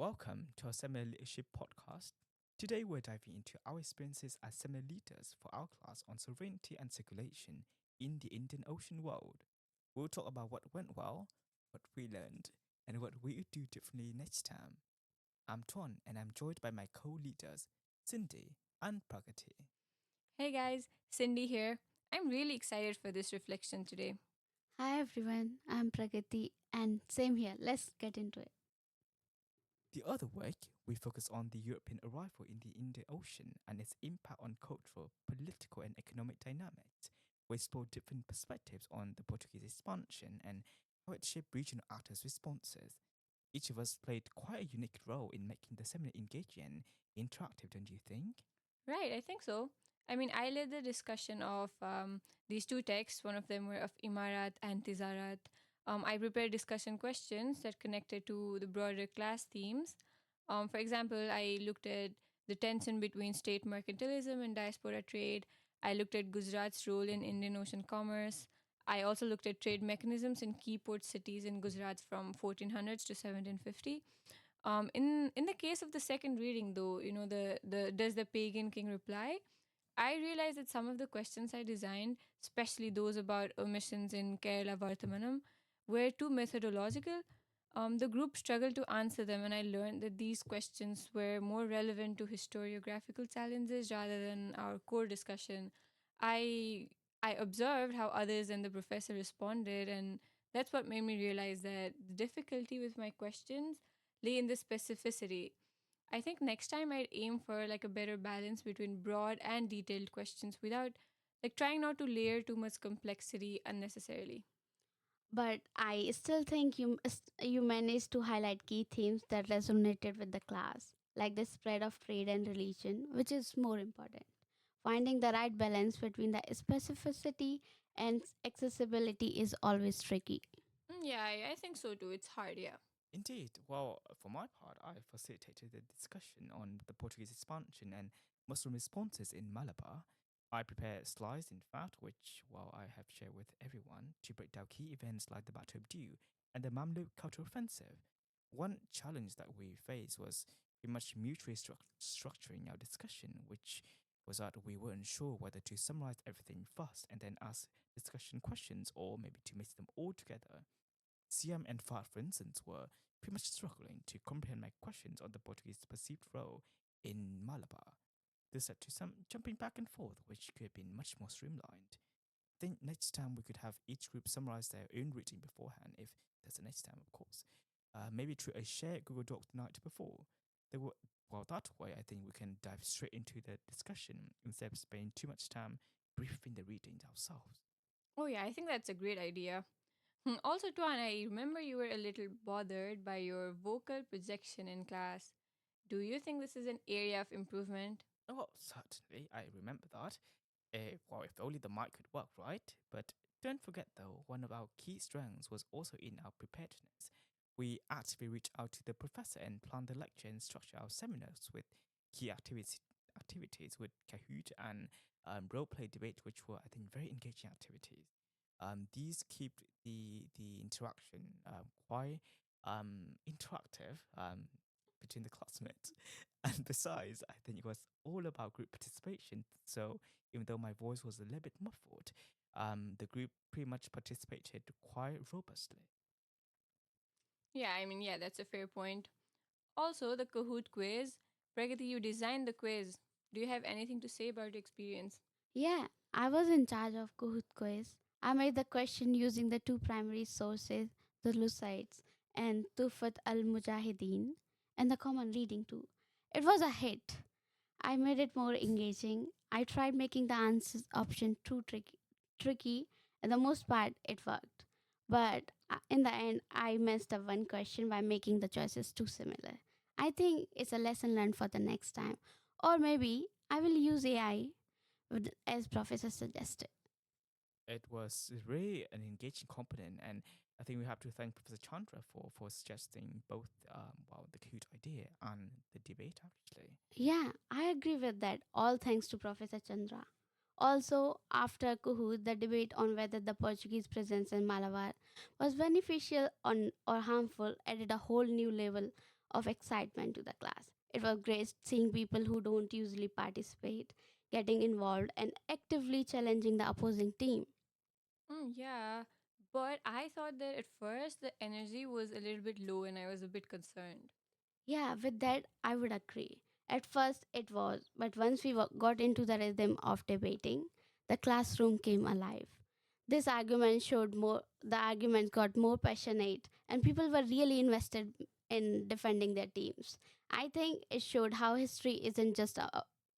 Welcome to our Seminar Leadership Podcast. Today we're diving into our experiences as seminar leaders for our class on sovereignty and circulation in the Indian Ocean world. We'll talk about what went well, what we learned, and what we would do differently next time. I'm Tuan and I'm joined by my co-leaders, Cindy and Pragati. Hey guys, Cindy here. I'm really excited for this reflection today. Hi everyone, I'm Pragati and same here. Let's get into it. The other week, we focus on the European arrival in the Indian Ocean and its impact on cultural, political, and economic dynamics. We explore different perspectives on the Portuguese expansion and how it shaped regional actors' responses. Each of us played quite a unique role in making the seminar engaging and interactive, don't you think? Right, I think so. I led the discussion of these two texts. One of them were of Imarat and Tizarat. I prepared discussion questions that connected to the broader class themes. For example, I looked at the tension between state mercantilism and diaspora trade. I looked at Gujarat's role in Indian Ocean commerce. I also looked at trade mechanisms in key port cities in Gujarat from 1400s to 1750. In the case of the second reading, though, the does the pagan king reply? I realized that some of the questions I designed, especially those about omissions in Kerala Vartamanam, were too methodological. The group struggled to answer them, and I learned that these questions were more relevant to historiographical challenges rather than our core discussion. I I observed how others and the professor responded, and that's what made me realize that the difficulty with my questions lay in the specificity. I think next time I'd aim for like a better balance between broad and detailed questions without like trying not to layer too much complexity unnecessarily. But I still think you managed to highlight key themes that resonated with the class, like the spread of trade and religion, which is more important. Finding the right balance between the specificity and accessibility is always tricky. Yeah, I think so too. It's hard, yeah. Indeed. Well, for my part, I facilitated the discussion on the Portuguese expansion and Muslim responses in Malabar. I prepared slides, in fact, which, well, I have shared with everyone to break down key events like the Battle of Dew and the Mamluk Cultural Offensive. One challenge that we faced was pretty much mutually structuring our discussion, which was that we weren't sure whether to summarize everything first and then ask discussion questions or maybe to mix them all together. Siam and Far, for instance, were pretty much struggling to comprehend my questions on the Portuguese perceived role in Malabar. This led to some jumping back and forth, which could have been much more streamlined. I think next time we could have each group summarize their own reading beforehand, if there's a next time, of course. Maybe through a shared Google Doc the night before. Well, that way, I think we can dive straight into the discussion instead of spending too much time briefing the readings ourselves. Oh yeah, I think that's a great idea. Also, Tuan, I remember you were a little bothered by your vocal projection in class. Do you think this is an area of improvement? Oh, certainly, I remember that. Well, if only the mic could work, right? But don't forget, though, one of our key strengths was also in our preparedness. We actively reach out to the professor and plan the lecture and structure our seminars with key activities with Kahoot and role-play debate, which were, I think, very engaging activities. These keep the interaction quite interactive between the classmates. And besides, I think it was all about group participation. So even though my voice was a little bit muffled, the group pretty much participated quite robustly. Yeah, yeah, that's a fair point. Also, the Kahoot quiz. Pragati, you designed the quiz. Do you have anything to say about the experience? Yeah, I was in charge of Kahoot quiz. I made the question using the two primary sources, the Lucides and Tufat al-Mujahideen, and the common reading too. It was a hit. I made it more engaging. I tried making the answers option too tricky, and the most part it worked. But in the end, I messed up one question by making the choices too similar. I think it's a lesson learned for the next time. Or maybe I will use AI as professor suggested. It was really an engaging component, and I think we have to thank Professor Chandra for suggesting both well the Kahoot idea and the debate actually. Yeah, I agree with that. All thanks to Professor Chandra. Also, after Kahoot, the debate on whether the Portuguese presence in Malabar was beneficial or harmful added a whole new level of excitement to the class. It was great seeing people who don't usually participate getting involved and actively challenging the opposing team. Yeah, but I thought that at first the energy was a little bit low and I was a bit concerned. Yeah, with that, I would agree. At first, it was, but once we got into the rhythm of debating, the classroom came alive. The arguments got more passionate, and people were really invested in defending their teams. I think it showed how history isn't just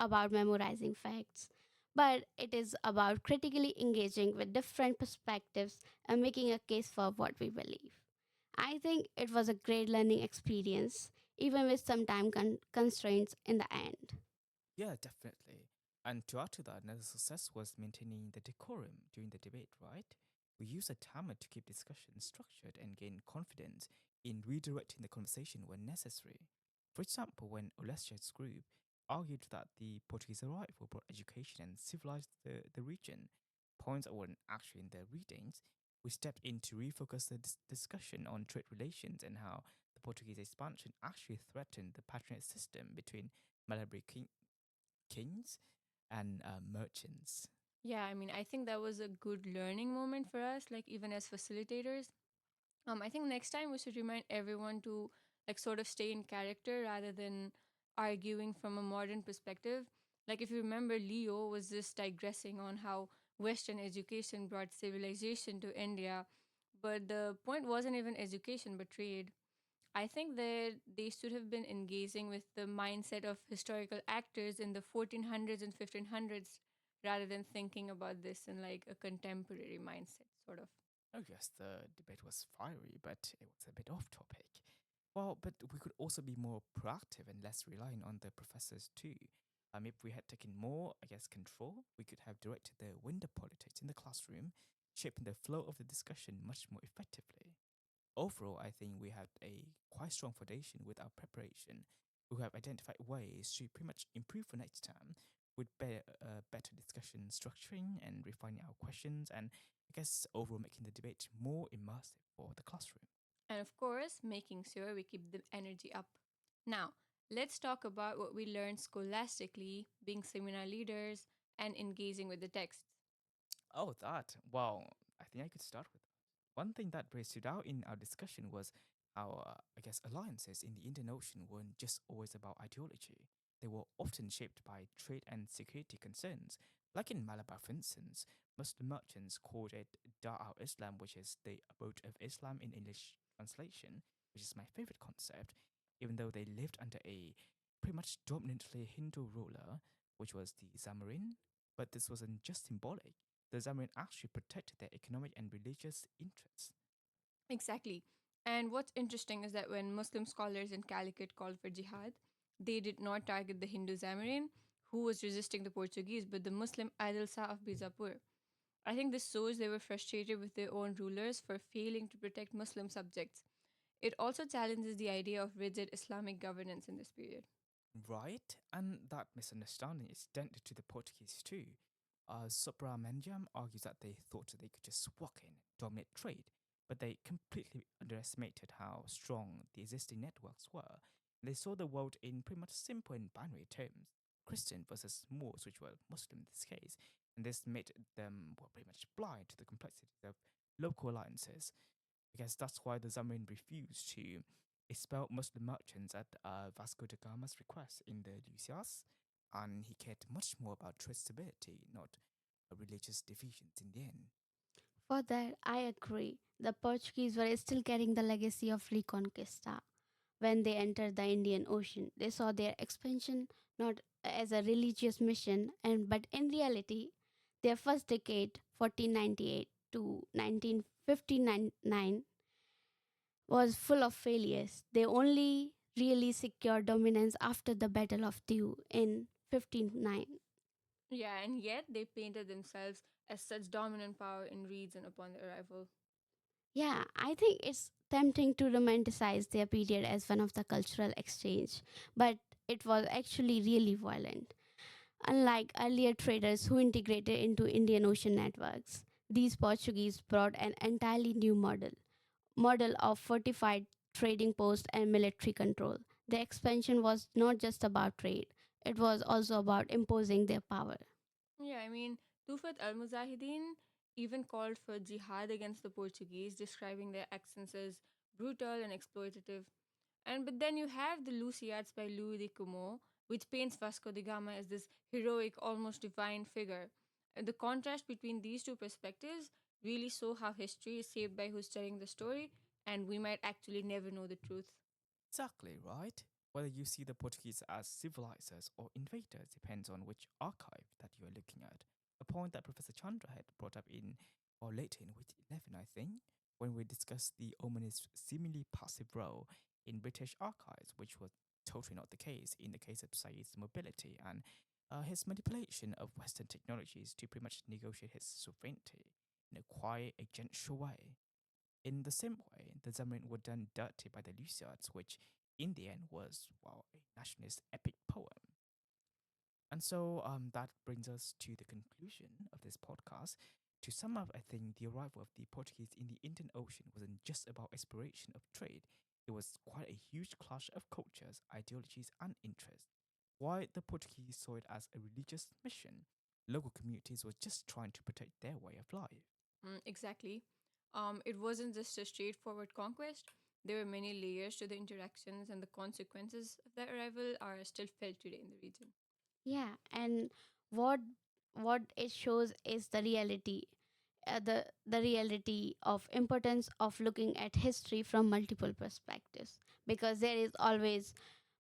about memorizing facts, but it is about critically engaging with different perspectives and making a case for what we believe. I think it was a great learning experience, even with some time constraints in the end. Yeah, definitely. And to add to that, another success was maintaining the decorum during the debate, right? We used a timer to keep discussion structured and gain confidence in redirecting the conversation when necessary. For example, when Olesia's group argued that the Portuguese arrival brought education and civilized the region, points that weren't actually in their readings, we stepped in to refocus the discussion on trade relations and how the Portuguese expansion actually threatened the patronage system between Malabar kings and merchants. Yeah, I mean, I think that was a good learning moment for us, like even as facilitators. I think next time we should remind everyone to like sort of stay in character rather than arguing from a modern perspective. Like if you remember, Leo was just digressing on how Western education brought civilization to India, but the point wasn't even education but trade. I think that they should have been engaging with the mindset of historical actors in the 1400s and 1500s rather than thinking about this in like a contemporary mindset, sort of. Oh, yes, the debate was fiery, but it was a bit off topic. Well, but we could also be more proactive and less reliant on the professors too. If we had taken more, I guess, control, we could have directed the window politics in the classroom, shaping the flow of the discussion much more effectively. Overall, I think we had a quite strong foundation with our preparation. We have identified ways to pretty much improve for next time with better discussion structuring and refining our questions, and I guess overall making the debate more immersive for the classroom. And of course, making sure we keep the energy up. Now, let's talk about what we learned scholastically, being seminar leaders, and engaging with the texts. Oh, that. Well, I think I could start with that. One thing that really stood out in our discussion was how, I guess, alliances in the Indian Ocean weren't just always about ideology. They were often shaped by trade and security concerns. Like in Malabar, for instance, Muslim merchants called it Dar al Islam, which is the abode of Islam in English translation, which is my favorite concept, even though they lived under a pretty much dominantly Hindu ruler, which was the Zamarin. But this wasn't just symbolic. The Zambian actually protected their economic and religious interests. Exactly. And what's interesting is that when Muslim scholars in Calicut called for jihad, they did not target the Hindu Zamarin, who was resisting the Portuguese, but the Muslim Adil Shah of Bijapur. I think this shows they were frustrated with their own rulers for failing to protect Muslim subjects. It also challenges the idea of rigid Islamic governance in this period. Right? And that misunderstanding extended to the Portuguese too. Subramanjam argues that they thought that they could just walk in, dominate trade, but they completely underestimated how strong the existing networks were. They saw the world in pretty much simple and binary terms, Christian versus Moors, which were Muslim in this case, and this made them well, pretty much blind to the complexities of local alliances. Because that's why the Zambian refused to expel Muslim merchants at Vasco da Gama's request in the Lucias, and he cared much more about trade stability, not religious divisions in the end. For that, I agree. The Portuguese were still carrying the legacy of Reconquista. When they entered the Indian Ocean, they saw their expansion not as a religious mission, and but in reality, their first decade, 1498 to 1959, was full of failures. They only really secured dominance after the Battle of Diu in 1509. Yeah, and yet they painted themselves as such dominant power in region upon their arrival. Yeah, I think it's tempting to romanticize their period as one of the cultural exchange, but it was actually really violent. Unlike earlier traders who integrated into Indian Ocean networks, these Portuguese brought an entirely new model of fortified trading posts, and military control. The expansion was not just about trade, it was also about imposing their power. Yeah, I mean, Tufat al Mujahideen even called for jihad against the Portuguese, describing their accents as brutal and exploitative. And but then you have the Luciads by Louis de Como, which paints Vasco da Gama as this heroic, almost divine figure. And the contrast between these two perspectives really show how history is shaped by who's telling the story, and we might actually never know the truth. Exactly, right? Whether you see the Portuguese as civilizers or invaders depends on which archive that you are looking at. A point that Professor Chandra had brought up in, or later in week 11, I think, when we discussed the ominous, seemingly passive role in British archives, which was totally not the case in the case of Said's mobility and his manipulation of Western technologies to pretty much negotiate his sovereignty in a quiet, agential way. In the same way, the Zamrin were done dirty by the Lusiads, which in the end was, well, a nationalist epic poem. And so that brings us to the conclusion of this podcast. To sum up, I think the arrival of the Portuguese in the Indian Ocean wasn't just about exploration of trade, it was quite a huge clash of cultures, ideologies, and interests. While the Portuguese saw it as a religious mission, local communities were just trying to protect their way of life. Exactly. It wasn't just a straightforward conquest. There were many layers to the interactions, and the consequences of that arrival are still felt today in the region. Yeah, and what what it shows is the reality, the reality of importance of looking at history from multiple perspectives, because there is always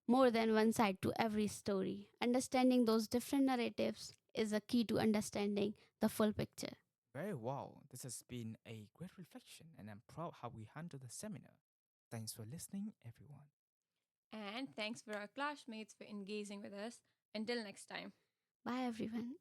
more than one side to every story. Understanding those different narratives is a key to understanding the full picture. Very well. This has been a great reflection, and I'm proud how we handled the seminar. Thanks for listening, everyone. And thanks for our classmates for engaging with us. Until next time. Bye everyone.